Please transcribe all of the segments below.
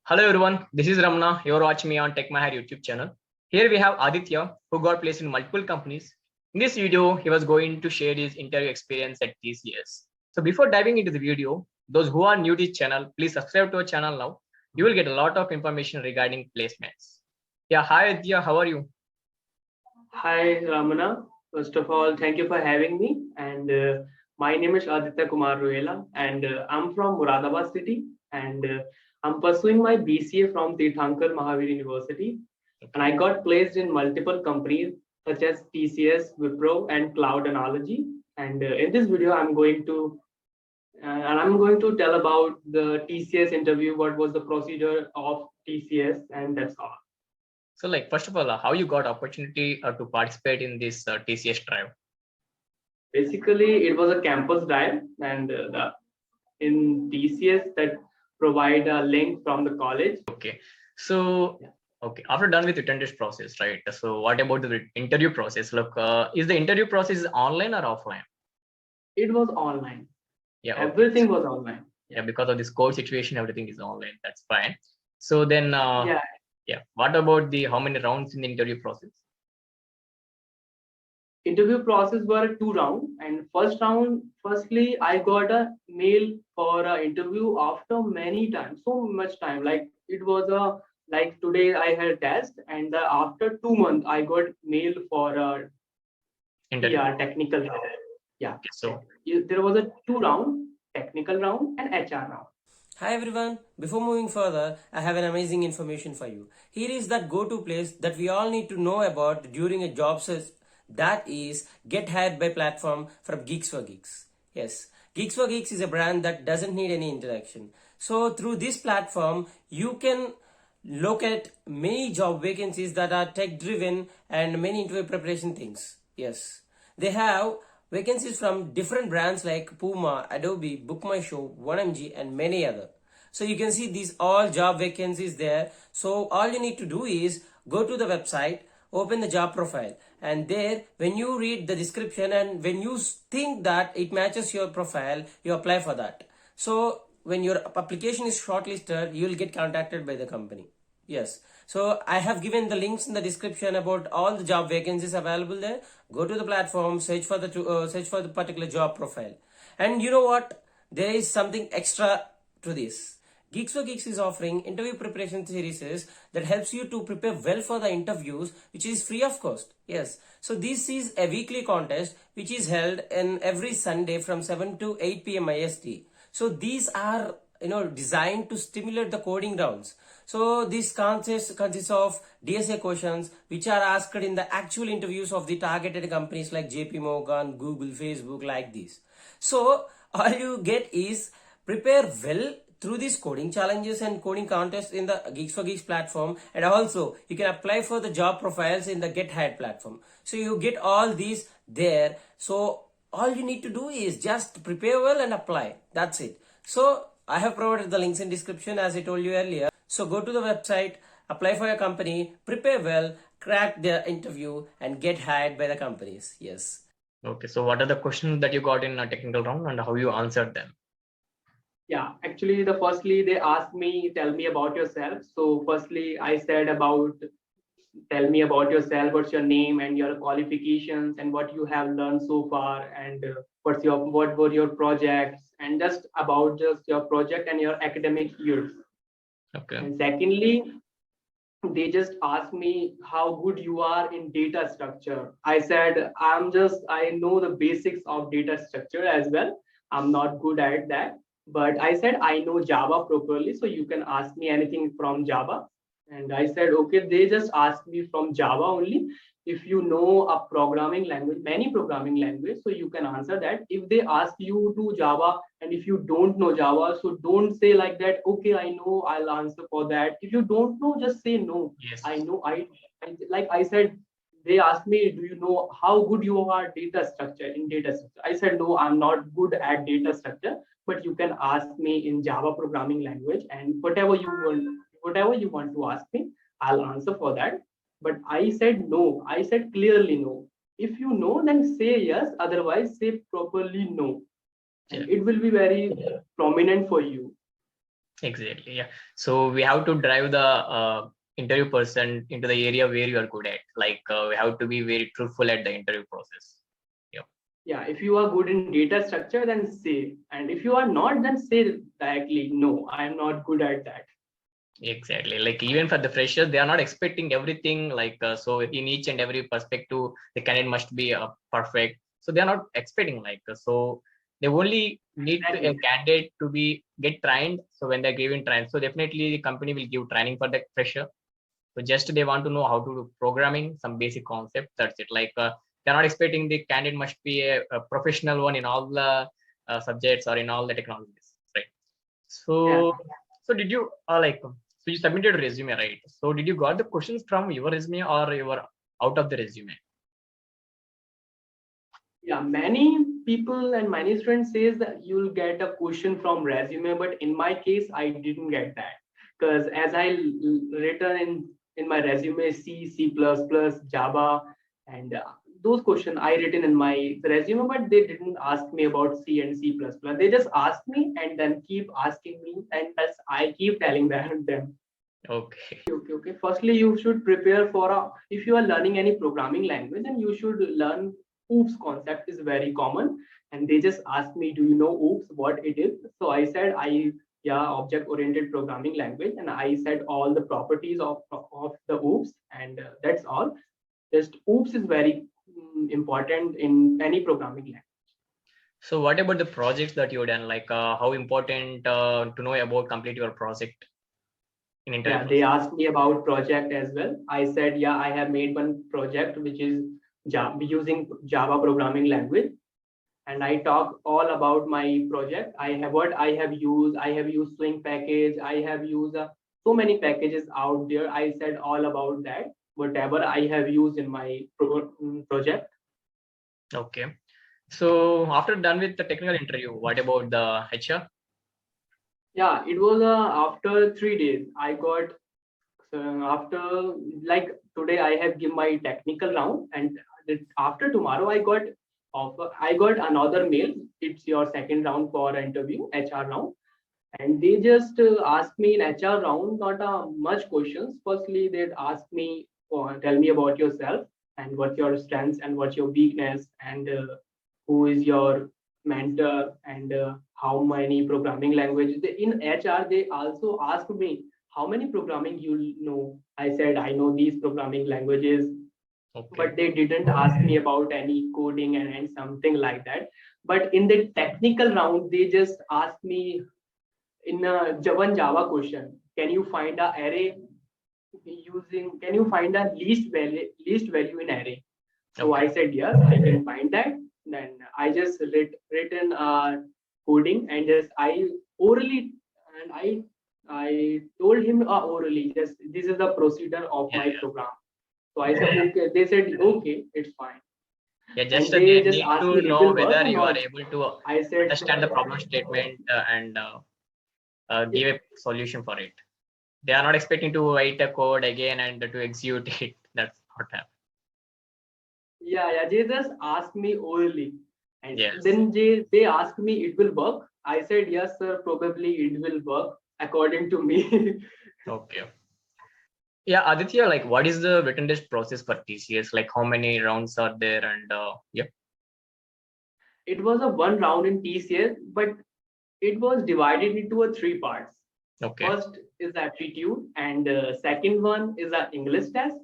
Hello everyone, this is Ramana. You're watching me on TechmyHire YouTube channel. Here we have Aditya, who got placed in multiple companies. In this video, he was going to share his interview experience at TCS. So before diving into the video, those who are new to this channel, please subscribe to our channel now. You will get a lot of information regarding placements. Yeah, hi Aditya, how are you? Hi, Ramana. First of all, thank you for having me. And my name is Aditya Kumar Ruela, and I'm from Muradabad city. And I'm pursuing my BCA from Tirthankar Mahavir University. And I got placed in multiple companies such as TCS, Wipro, and Cloud Analogy. And in this video, I'm going to tell about the TCS interview, what was the procedure of TCS, and that's all. So first of all, how you got opportunity to participate in this TCS drive? Basically, it was a campus drive, and in TCS that provide a link from the college. Okay, so okay, after done with written test process, right? So what about the interview process? Look, is the interview process online or offline? It was online. Yeah, okay. Everything was online. Yeah, because of this COVID situation, everything is online. That's fine. So then, yeah. What about the how many rounds in the interview process? Interview process were 2 rounds, and firstly, I got a mail for an interview after many times, so much time. Like it was like today I had a test, and after 2 months I got mail for a TR technical round. Yeah. Okay, so there was a 2 round, technical round and HR round. Hi everyone, before moving further, I have an amazing information for you. Here is that go-to place that we all need to know about during a job search, that is Get Hired by platform from GeeksforGeeks. Yes, GeeksforGeeks is a brand that doesn't need any introduction. So through this platform, you can locate many job vacancies that are tech driven and many interview preparation things. Yes, they have vacancies from different brands like Puma, Adobe, BookMyShow, 1MG and many other. So you can see these all job vacancies there. So all you need to do is go to the website, open the job profile, and there when you read the description and when you think that it matches your profile, you apply for that. So when your application is shortlisted, you will get contacted by the company. Yes, so I have given the links in the description about all the job vacancies available there. Go to the platform, search for the particular job profile, and you know what? There is something extra to this. Geeks4Geeks is offering interview preparation series that helps you to prepare well for the interviews, which is free of cost. Yes, so this is a weekly contest which is held in every Sunday from 7 to 8 p.m. IST. So these are designed to stimulate the coding rounds. So this consists of DSA questions which are asked in the actual interviews of the targeted companies like JP Morgan, Google, Facebook, like this. So all you get is prepare well through these coding challenges and coding contests in the Geeks4Geeks platform, and also you can apply for the job profiles in the Get Hired platform. So you get all these there. So all you need to do is just prepare well and apply. That's it. So I have provided the links in description as I told you earlier. So go to the website, apply for your company, prepare well, crack the interview and get hired by the companies. Yes. Okay, so what are the questions that you got in a technical round and how you answered them? Yeah, actually firstly they asked me, tell me about yourself. So firstly I said tell me about yourself, what's your name and your qualifications and what you have learned so far, and what were your projects, and just your project and your academic years. Okay. And secondly, they just asked me how good you are in data structure. I said I know the basics of data structure as well. I'm not good at that, but I said I know Java properly, so you can ask me anything from Java. And I said, okay, they just asked me from Java only. If you know a programming language, many programming language, so you can answer that. If they ask you to Java, and if you don't know Java, so don't say like that, okay, I know, I'll answer for that. If you don't know, just say no. Yes. I know, like I said, they asked me, do you know how good you are in data structure? I said, no, I'm not good at data structure, but you can ask me in Java programming language, and whatever you want to ask me, I'll answer for that. But I said no. I said clearly no. If you know, then say yes. Otherwise, say properly no. And it will be very prominent for you. Exactly. Yeah. So we have to drive the interview person into the area where you are good at. Like we have to be very truthful at the interview process. Yeah. Yeah, if you are good in data structure, then say. And if you are not, then say directly, no, I am not good at that. Exactly. Like even for the freshers, they are not expecting everything. Like so, in each and every perspective, the candidate must be perfect. So they are not expecting like so. They only need a Exactly. candidate to be get trained. So when they're given training, so definitely the company will give training for the fresher. So just they want to know how to do programming, some basic concepts. That's it. Like they're not expecting the candidate must be a professional one in all the subjects or in all the technologies, right? Yeah. So, so did you so you submitted a resume, right? So did you got the questions from your resume or you were out of the resume? Yeah, many people and many students says that you'll get a question from resume, but in my case, I didn't get that because as I written in my resume, C++, Java, and those questions I written in my resume, but they didn't ask me about C and C++. They just asked me and then keep asking me, and thus I keep telling them. Okay. Okay. Firstly, you should prepare for a, if you are learning any programming language, then you should learn OOPS concept is very common. And they just asked me, do you know OOPS, what it is? So I said, yeah, object oriented programming language. And I said all the properties of the OOPS, and that's all. Just OOPS is very important in any programming language. So what about the projects that you done? Like how important to know about complete your project in interview Yeah, they process? asked me about project as well. I said, yeah, I have made one project which is using Java programming language, and I talk all about my project. I have what I have used. I have used Swing package. I have used so many packages out there. I said all about that, whatever I have used in my project. Okay. So after done with the technical interview, what about the HR? Yeah, it was after 3 days. I got after like today I have given my technical round, and after tomorrow I got offer. I got another mail. It's your second round for interview, HR round, and they just asked me in HR round not much questions. Firstly, they'd ask me, tell me about yourself and what's your strengths and what's your weakness, and who is your mentor, and how many programming languages. In HR, they also asked me how many programming you know. I said I know these programming languages, Okay. but they didn't ask me about any coding and something like that. But in the technical round, they just asked me in a one Java question, can you find a array using, can you find a least value in array? So I Okay. said, yes, I can find that. Then I just written coding, and just I orally, and I told him orally, just this is the procedure of Yeah. my program. So I said, okay. They said, okay, it's fine. Yeah. Just And they they just need asked to me, it know will work whether or you are not. able to I said, understand the problem statement and give a solution for it. They are not expecting to write a code again and to execute it. That's not happening. yeah. They just asked me orally. And Yes. then they asked me, it will work. I said, yes, sir, probably it will work according to me. Okay. Yeah, Aditya, like what is the written test process for TCS? Like how many rounds are there? And yeah. It was a one round in TCS, but it was divided into a three parts. Okay. First is aptitude, and second one is a English test,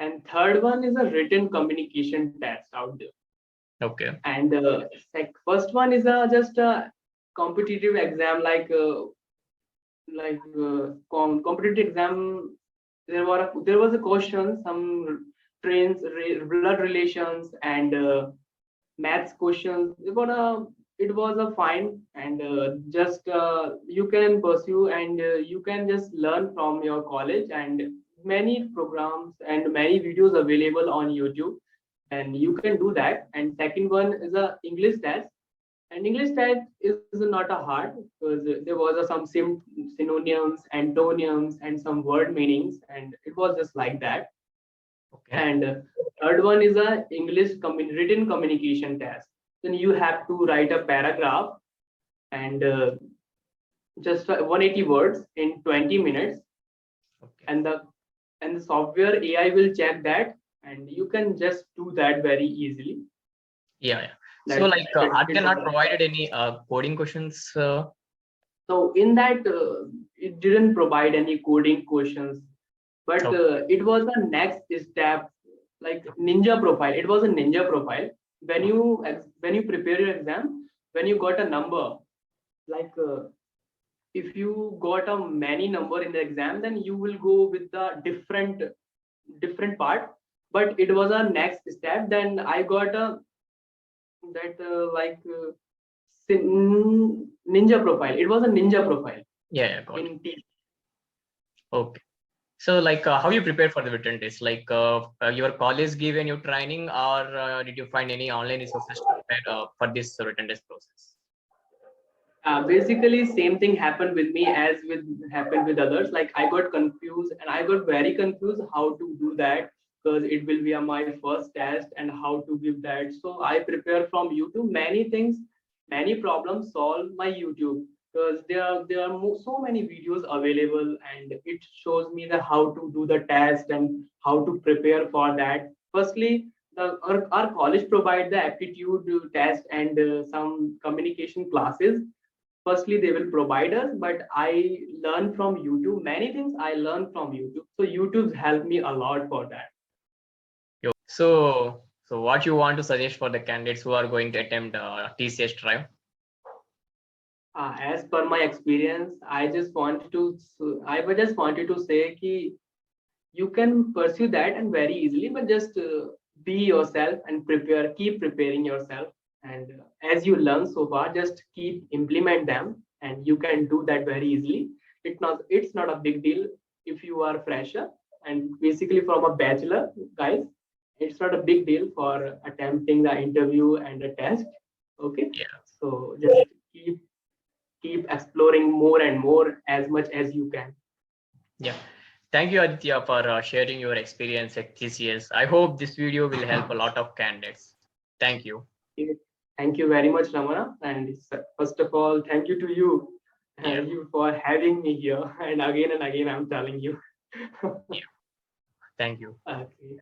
and third one is a written communication test out there. Okay. And first one is just a competitive exam, competitive exam. There was a question, some blood relations, and maths questions. It was a fine, and just you can pursue, and you can just learn from your college, and many programs and many videos available on YouTube, and you can do that. And second one is a English test, and English test is not a hard, because there was some synonyms, antonyms, and some word meanings, and it was just like that. Okay. And third one is a written communication test. Then you have to write a paragraph, and just 180 words in 20 minutes, Okay. and the software AI will check that, and you can just do that very easily. Yeah, yeah. So That's like, are they not provided any coding questions? So in that, it didn't provide any coding questions, but Okay. it was a next step, like ninja profile. It was a ninja profile. When you prepare your exam, when you got a number, like if you got a many number in the exam, then you will go with the different part. But it was a next step. Then I got a that ninja profile. It was a ninja profile Yeah, yeah, got it. in T. Okay. So like, how you prepare for the written test? Like, your college gave you training, or did you find any online resources to prepare for this written test process? Basically, same thing happened with me as with happened with others. Like I got confused, and I got very confused how to do that, because it will be my first test and how to give that. So I prepare from YouTube many things, many problems solved by YouTube, because there are so many videos available, and it shows me the how to do the test and how to prepare for that. Firstly, our college provide the aptitude test and some communication classes. Firstly, they will provide us, but I learn from YouTube many things. I learn from YouTube, so YouTube's helped me a lot for that. So what you want to suggest for the candidates who are going to attempt TCS drive? As per my experience, I would just wanted to say ki you can pursue that and very easily, but just be yourself and keep preparing yourself, and as you learn so far, just keep implement them, and you can do that very easily. It's not a big deal if you are fresher, and basically from a bachelor, guys, it's not a big deal for attempting the interview and the test. Okay, Yeah. so just keep exploring more and more as much as you can. Yeah. Thank you, Aditya, for sharing your experience at TCS. I hope this video will help a lot of candidates. Thank you. Thank you very much, Ramana. And first of all, thank you to you, Yeah. you for having me here. And again, I'm telling you. Yeah. Thank you. Okay.